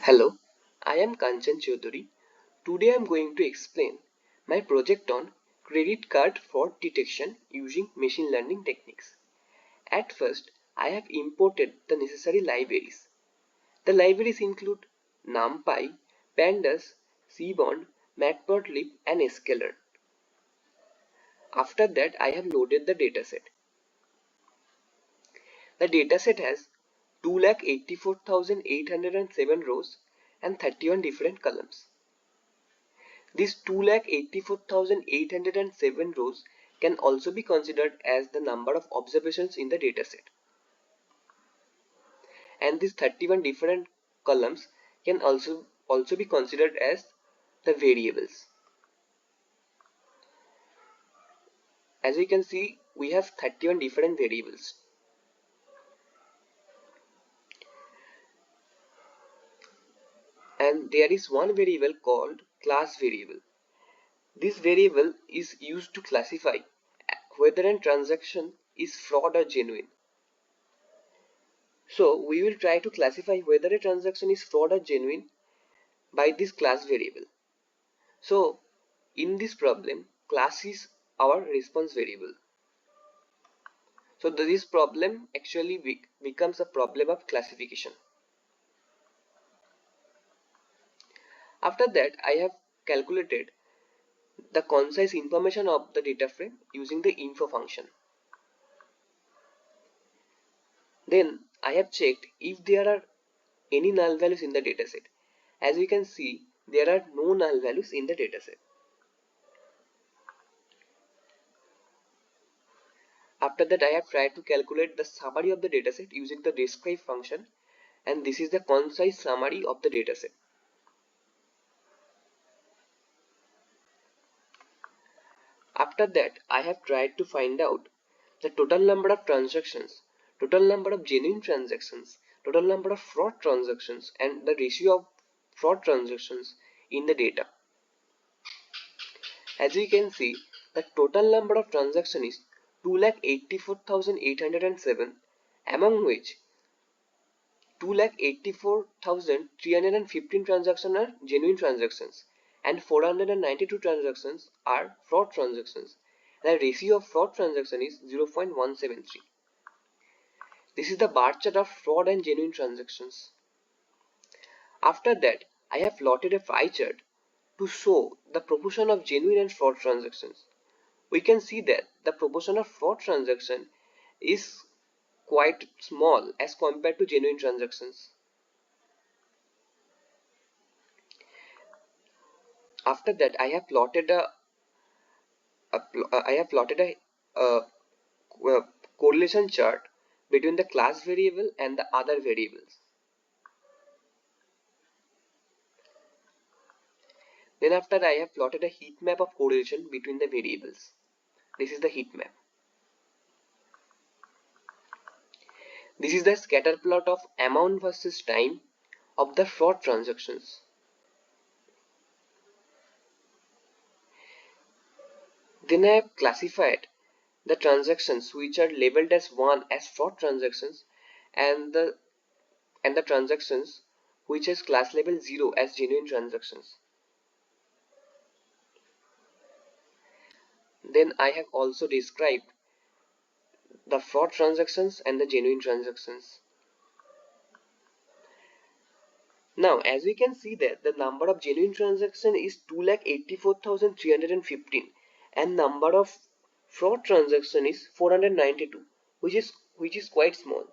Hello, I am Kanchan Chaudhary. Today I am going to explain my project on credit card fraud detection using machine learning techniques. At first, I have imported the necessary libraries. The libraries include NumPy, Pandas, Seaborn, Matplotlib and sklearn. After that, I have loaded the dataset. The dataset has 2,84,807 rows and 31 different columns. These 2,84,807 rows can also be considered as the number of observations in the dataset. And these 31 different columns can also be considered as the variables. As you can see, we have 31 different variables. And there is one variable called class variable. This variable is used to classify whether a transaction is fraud or genuine. So we will try to classify whether a transaction is fraud or genuine by this class variable. So in this problem, class is our response variable. So this problem actually becomes a problem of classification. After that, I have calculated the concise information of the data frame using the info function. Then I have checked if there are any null values in the dataset. As you can see, there are no null values in the dataset. After that, I have tried to calculate the summary of the dataset using the describe function, and this is the concise summary of the dataset. After that, I have tried to find out the total number of transactions, total number of genuine transactions, total number of fraud transactions, and the ratio of fraud transactions in the data. As you can see, the total number of transactions is 2,84,807, among which 2,84,315 transactions are genuine transactions and 492 transactions are fraud transactions. The ratio of fraud transaction is 0.173. This is the bar chart of fraud and genuine transactions. After that, I have plotted a pie chart to show the proportion of genuine and fraud transactions. We can see that the proportion of fraud transaction is quite small as compared to genuine transactions. After that, I have plotted a correlation chart between the class variable and the other variables. Then after, I have plotted a heat map of correlation between the variables. This is the heat map. This is the scatter plot of amount versus time of the fraud transactions. Then I have classified the transactions which are labeled as 1 as fraud transactions and the transactions which has class label 0 as genuine transactions. Then I have also described the fraud transactions and the genuine transactions. Now, as we can see that the number of genuine transactions is 2,84,315 and number of fraud transaction is 492, which is quite small.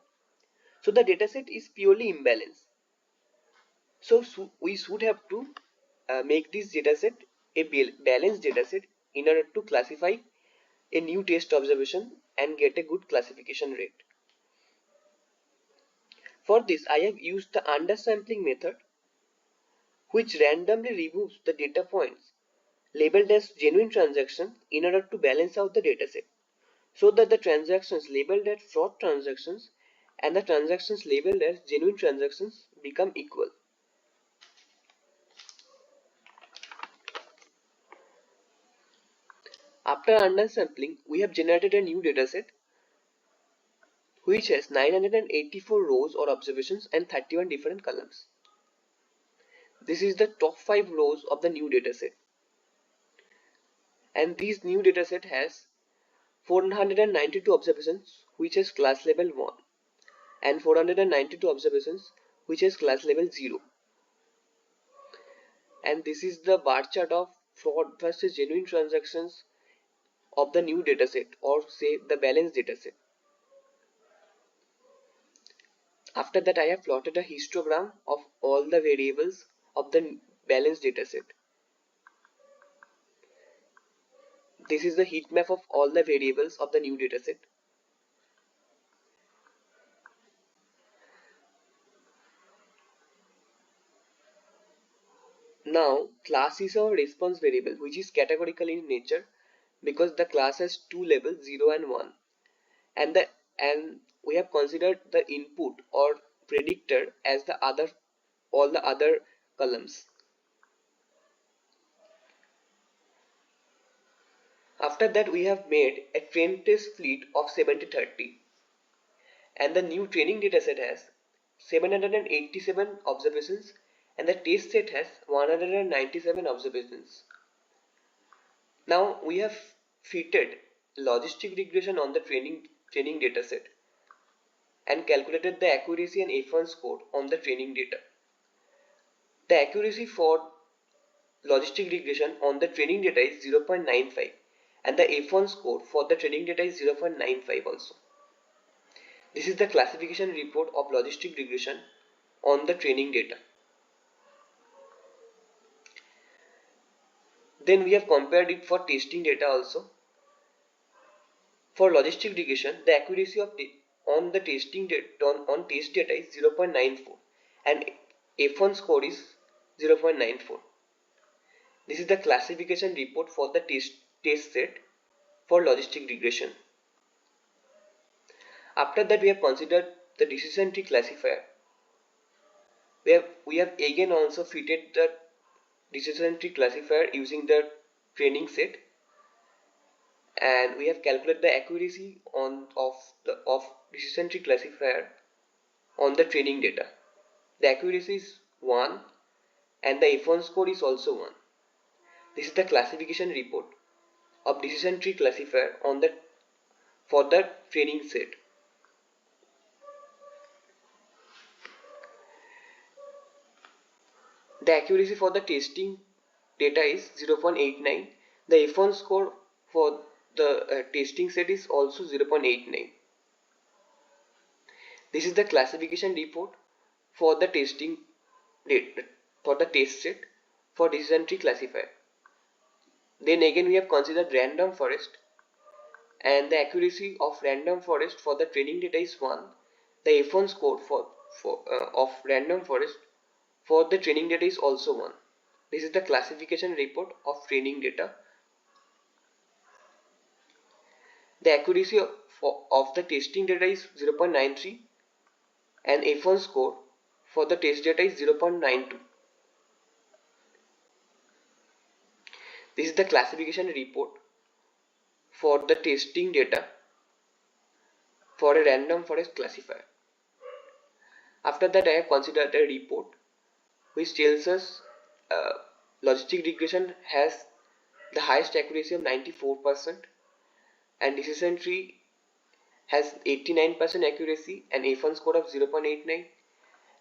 So the dataset is purely imbalanced. So we should have to make this dataset a balanced dataset in order to classify a new test observation and get a good classification rate. For this, I have used the undersampling method, which randomly removes the data points labeled as genuine transactions in order to balance out the dataset, so that the transactions labeled as fraud transactions and the transactions labeled as genuine transactions become equal. After undersampling, we have generated a new dataset which has 984 rows or observations and 31 different columns. This is the top 5 rows of the new dataset, and this new dataset has 492 observations which is class level 1 and 492 observations which is class level 0. And this is the bar chart of fraud versus genuine transactions of the new dataset, or say the balanced dataset. After that, I have plotted a histogram of all the variables of the balanced dataset. This is the heat map of all the variables of the new dataset. Now, class is our response variable, which is categorical in nature because the class has two levels, 0 and 1, and we have considered the input or predictor as all the other columns. After that, we have made a train test fleet of 70-30, and the new training dataset has 787 observations and the test set has 197 observations. Now we have fitted logistic regression on the training dataset and calculated the accuracy and F1 score on the training data. The accuracy for logistic regression on the training data is 0.95 and the F1 score for the training data is 0.95 also. This is the classification report of logistic regression on the training data. Then we have compared it for testing data also. For logistic regression, the accuracy of on the testing data on test data is 0.94 and F1 score is 0.94. This is the classification report for the test set for logistic regression. After that, we have considered the decision tree classifier. We have again also fitted the decision tree classifier using the training set, and we have calculated the accuracy of decision tree classifier on the training data. The accuracy is 1 and the F1 score is also 1. This is the classification report of decision tree classifier for the training set. The accuracy for the testing data is 0.89. The F1 score for the testing set is also 0.89. This is the classification report for the testing data for the test set for decision tree classifier. Then again we have considered random forest, and the accuracy of random forest for the training data is 1. The F1 score of random forest for the training data is also 1. This is the classification report of training data. The accuracy of the testing data is 0.93 and F1 score for the test data is 0.92. This is the classification report for the testing data for a random forest classifier. After that, I have considered a report which tells us logistic regression has the highest accuracy of 94% and decision tree has 89% accuracy and F1 score of 0.89.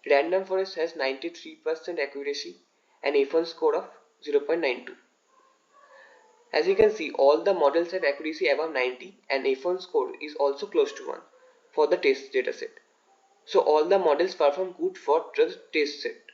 Random forest has 93% accuracy and F1 score of 0.92. As you can see, all the models have accuracy above 90 and F1 score is also close to 1 for the test dataset. So all the models perform good for the test set.